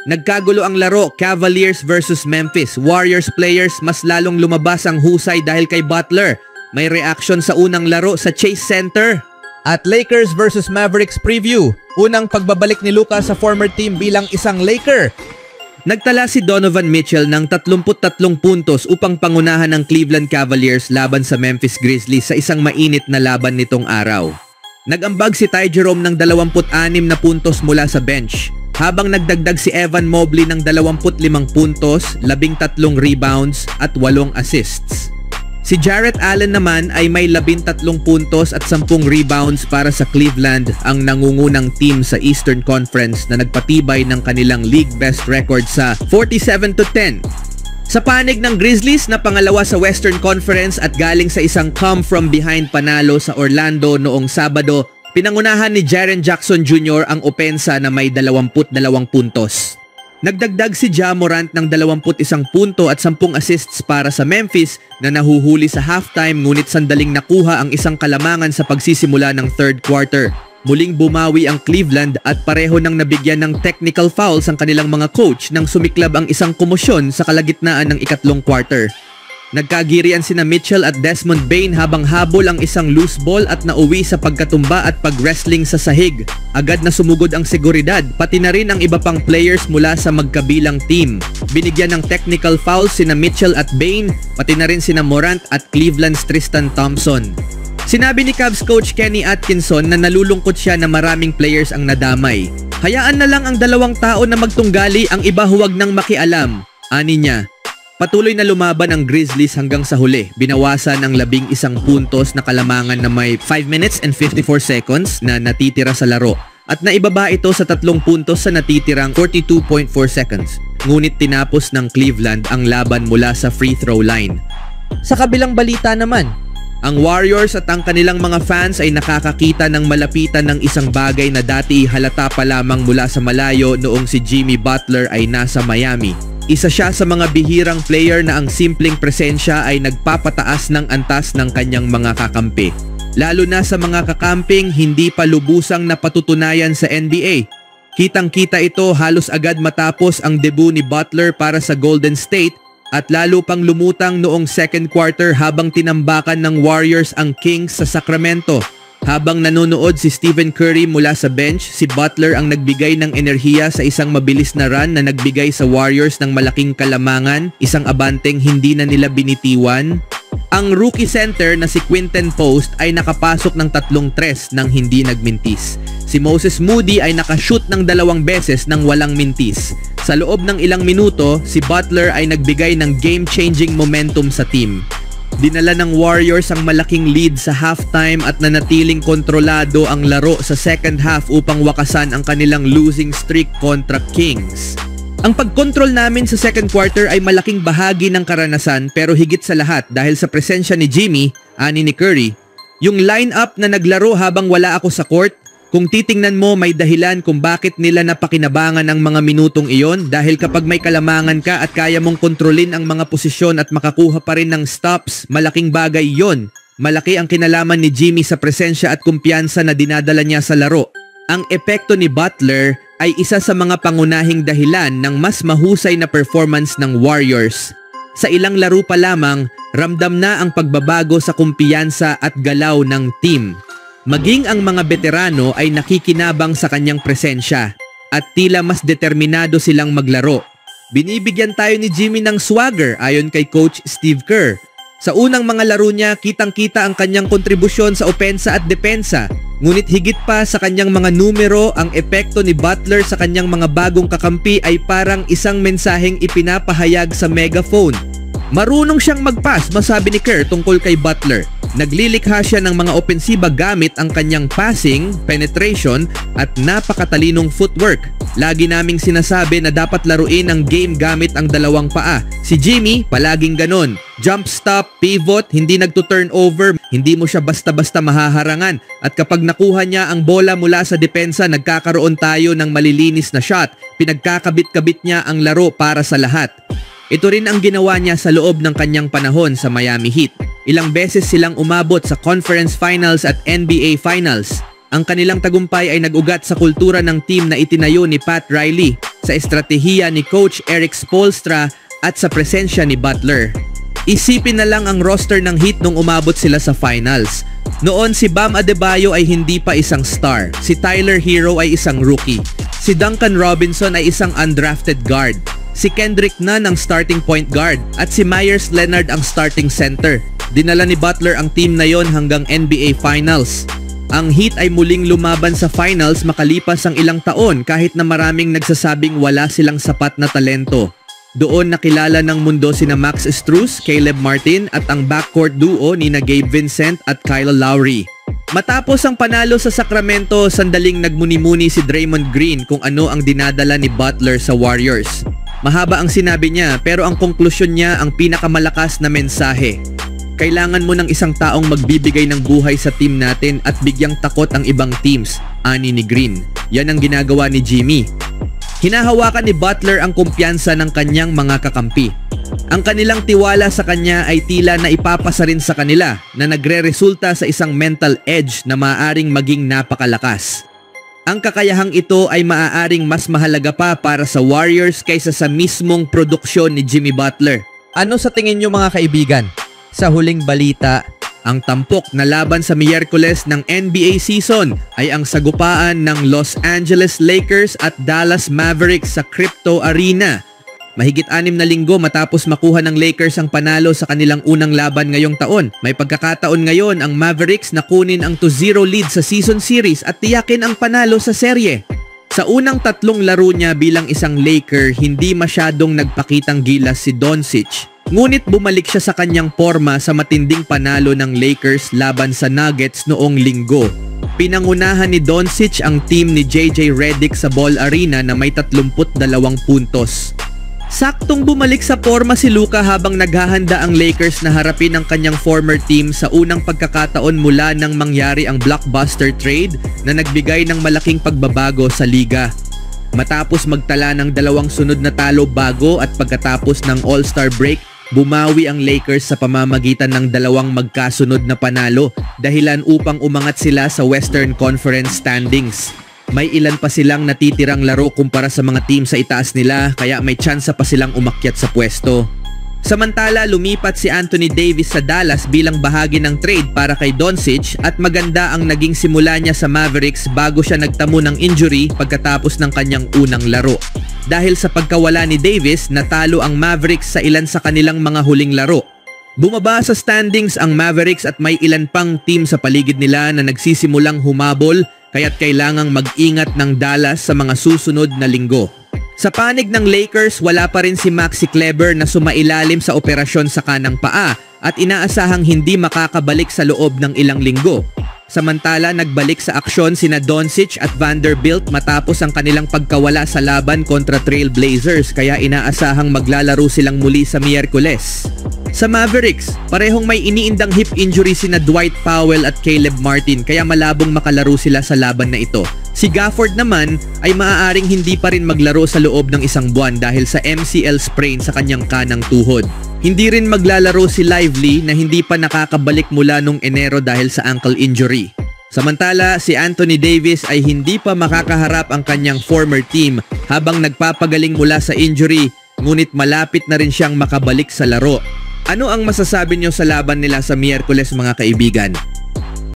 Nagkagulo ang laro, Cavaliers versus Memphis. Warriors players mas lalong lumabas ang husay dahil kay Butler. May reaction sa unang laro sa Chase Center. At Lakers versus Mavericks preview. Unang pagbabalik ni Luka sa former team bilang isang Laker. Nagtala si Donovan Mitchell ng 33 puntos upang pangunahan ng Cleveland Cavaliers laban sa Memphis Grizzlies sa isang mainit na laban nitong araw. Nag-ambag si Ty Jerome ng 26 na puntos mula sa bench, habang nagdagdag si Evan Mobley ng 25 puntos, 13 rebounds at 8 assists. Si Jarrett Allen naman ay may 13 puntos at 10 rebounds para sa Cleveland, ang nangungunang team sa Eastern Conference na nagpatibay ng kanilang league best record sa 47-10. Sa panig ng Grizzlies na pangalawa sa Western Conference at galing sa isang come from behind panalo sa Orlando noong Sabado, pinangunahan ni Jaren Jackson Jr. ang opensa na may 22 puntos. Nagdagdag si Ja Morant ng 21 punto at 10 assists para sa Memphis na nahuhuli sa halftime, ngunit sandaling nakuha ang isang kalamangan sa pagsisimula ng third quarter. Muling bumawi ang Cleveland at pareho nang nabigyan ng technical fouls ang kanilang mga coach nang sumiklab ang isang komosyon sa kalagitnaan ng ikatlong quarter. Nagkagirian sina Mitchell at Desmond Bane habang habol ang isang loose ball at nauwi sa pagkatumba at pag-wrestling sa sahig. Agad na sumugod ang seguridad, pati na rin ang iba pang players mula sa magkabilang team. Binigyan ng technical foul sina Mitchell at Bane, pati na rin sina Morant at Cleveland's Tristan Thompson. Sinabi ni Cavs coach Kenny Atkinson na nalulungkot siya na maraming players ang nadamay. Hayaan na lang ang dalawang tao na magtunggali, ang iba huwag nang makialam, ani niya. Patuloy na lumaban ang Grizzlies hanggang sa huli. Binawasan ng 11 puntos na kalamangan na may 5 minutes and 54 seconds na natitira sa laro. At naibaba ito sa 3 puntos sa natitirang 42.4 seconds. Ngunit tinapos ng Cleveland ang laban mula sa free throw line. Sa kabilang balita naman, ang Warriors at ang kanilang mga fans ay nakakakita ng malapitan ng isang bagay na dati halata pa lamang mula sa malayo noong si Jimmy Butler ay nasa Miami. Isa siya sa mga bihirang player na ang simpleng presensya ay nagpapataas ng antas ng kanyang mga kakampi. Lalo na sa mga kakamping hindi pa lubusang napatutunayan sa NBA. Kitang-kita ito halos agad matapos ang debut ni Butler para sa Golden State at lalo pang lumutang noong second quarter habang tinambakan ng Warriors ang Kings sa Sacramento. Habang nanonood si Stephen Curry mula sa bench, si Butler ang nagbigay ng enerhiya sa isang mabilis na run na nagbigay sa Warriors ng malaking kalamangan, isang abanteng hindi na nila binitiwan. Ang rookie center na si Quinton Post ay nakapasok ng 3 tres nang hindi nagmintis. Si Moses Moody ay nakashoot ng 2 beses nang walang mintis. Sa loob ng ilang minuto, si Butler ay nagbigay ng game-changing momentum sa team. Dinala ng Warriors ang malaking lead sa halftime at nanatiling kontrolado ang laro sa second half upang wakasan ang kanilang losing streak kontra Kings. Ang pagkontrol namin sa second quarter ay malaking bahagi ng karanasan, pero higit sa lahat dahil sa presensya ni Jimmy, ani ni Curry, yung lineup na naglaro habang wala ako sa court. Kung titingnan mo, may dahilan kung bakit nila napakinabangan ang mga minutong iyon, dahil kapag may kalamangan ka at kaya mong kontrolin ang mga posisyon at makakuha pa rin ng stops, malaking bagay yon. Malaki ang kinalaman ni Jimmy sa presensya at kumpiyansa na dinadala niya sa laro. Ang epekto ni Butler ay isa sa mga pangunahing dahilan ng mas mahusay na performance ng Warriors. Sa ilang laro pa lamang, ramdam na ang pagbabago sa kumpiyansa at galaw ng team. Maging ang mga veterano ay nakikinabang sa kanyang presensya at tila mas determinado silang maglaro. Binibigyan tayo ni Jimmy ng swagger ayon kay Coach Steve Kerr. Sa unang mga laro niya, kitang-kita ang kanyang kontribusyon sa opensa at depensa. Ngunit higit pa sa kanyang mga numero, ang epekto ni Butler sa kanyang mga bagong kakampi ay parang isang mensaheng ipinapahayag sa megaphone. Marunong siyang mag-pass, masabi ni Kerr tungkol kay Butler. Naglilikha siya ng mga opensiba gamit ang kanyang passing, penetration at napakatalinong footwork. Lagi naming sinasabi na dapat laruin ang game gamit ang 2 paa. Si Jimmy, palaging ganon. Jump stop, pivot, hindi nagto-turnover, hindi mo siya basta-basta mahaharangan. At kapag nakuha niya ang bola mula sa depensa, nagkakaroon tayo ng malilinis na shot. Pinagkakabit-kabit niya ang laro para sa lahat. Ito rin ang ginawa niya sa loob ng kanyang panahon sa Miami Heat. Ilang beses silang umabot sa Conference Finals at NBA Finals. Ang kanilang tagumpay ay nag-ugat sa kultura ng team na itinayo ni Pat Riley. sa estratehiya ni Coach Eric Spoelstra at sa presensya ni Butler. Isipin na lang ang roster ng Heat nung umabot sila sa finals. Noon si Bam Adebayo ay hindi pa isang star, si Tyler Hero ay isang rookie, si Duncan Robinson ay isang undrafted guard, si Kendrick Nunn ang starting point guard at si Myers Leonard ang starting center. Dinala ni Butler ang team na yon hanggang NBA Finals. Ang Heat ay muling lumaban sa finals makalipas ang ilang taon kahit na maraming nagsasabing wala silang sapat na talento. Doon nakilala ng mundo sina Max Strus, Caleb Martin at ang backcourt duo ni Gabe Vincent at Kyle Lowry. Matapos ang panalo sa Sacramento, sandaling nagmuni-muni si Draymond Green kung ano ang dinadala ni Butler sa Warriors. Mahaba ang sinabi niya pero ang konklusyon niya ang pinakamalakas na mensahe. Kailangan mo ng isang taong magbibigay ng buhay sa team natin at bigyang takot ang ibang teams, ani ni Green. Yan ang ginagawa ni Jimmy. Hinahawakan ni Butler ang kumpiyansa ng kanyang mga kakampi. Ang kanilang tiwala sa kanya ay tila na ipapasa rin sa kanila na nagre-resulta sa isang mental edge na maaaring maging napakalakas. Ang kakayahang ito ay maaaring mas mahalaga pa para sa Warriors kaysa sa mismong produksyon ni Jimmy Butler. Ano sa tingin niyo mga kaibigan? Sa huling balita, ang tampok na laban sa Miyerkules ng NBA season ay ang sagupaan ng Los Angeles Lakers at Dallas Mavericks sa Crypto Arena. Mahigit 6 na linggo matapos makuha ng Lakers ang panalo sa kanilang unang laban ngayong taon. May pagkakataon ngayon ang Mavericks na kunin ang 2-0 lead sa season series at tiyakin ang panalo sa serye. Sa unang 3 laro niya bilang isang Laker, hindi masyadong nagpakitang gilas si Doncic. Ngunit bumalik siya sa kanyang forma sa matinding panalo ng Lakers laban sa Nuggets noong linggo. Pinangunahan ni Doncic ang team ni JJ Redick sa Ball Arena na may 32 puntos. Saktong bumalik sa forma si Luka habang naghahanda ang Lakers na harapin ang kanyang former team sa unang pagkakataon mula nang mangyari ang blockbuster trade na nagbigay ng malaking pagbabago sa liga. Matapos magtala ng 2 sunod na talo bago at pagkatapos ng All-Star break, bumawi ang Lakers sa pamamagitan ng 2 magkasunod na panalo dahilan upang umangat sila sa Western Conference standings. May ilan pa silang natitirang laro kumpara sa mga team sa itaas nila kaya may tsansa pa silang umakyat sa pwesto. Samantala, lumipat si Anthony Davis sa Dallas bilang bahagi ng trade para kay Doncic at maganda ang naging simula niya sa Mavericks bago siya nagtamo ng injury pagkatapos ng kanyang unang laro. Dahil sa pagkawala ni Davis, natalo ang Mavericks sa ilan sa kanilang mga huling laro. Bumaba sa standings ang Mavericks at may ilan pang team sa paligid nila na nagsisimulang humabol kaya't kailangang mag-ingat ng Dallas sa mga susunod na linggo. Sa panig ng Lakers, wala pa rin si Maxi Kleber na sumailalim sa operasyon sa kanang paa at inaasahang hindi makakabalik sa loob ng ilang linggo. Samantala, nagbalik sa aksyon sina Doncic at Vanderbilt matapos ang kanilang pagkawala sa laban kontra Trail Blazers kaya inaasahang maglalaro silang muli sa Miyerkules. Sa Mavericks, parehong may iniindang hip injury sina Dwight Powell at Caleb Martin kaya malabong makalaro sila sa laban na ito. Si Gafford naman ay maaaring hindi pa rin maglaro sa loob ng 1 buwan dahil sa MCL sprain sa kanyang kanang tuhod. Hindi rin maglalaro si Lively na hindi pa nakakabalik mula nung Enero dahil sa ankle injury. Samantala, si Anthony Davis ay hindi pa makakaharap ang kanyang former team habang nagpapagaling mula sa injury, ngunit malapit na rin siyang makabalik sa laro. Ano ang masasabi nyo sa laban nila sa Miyerkules mga kaibigan?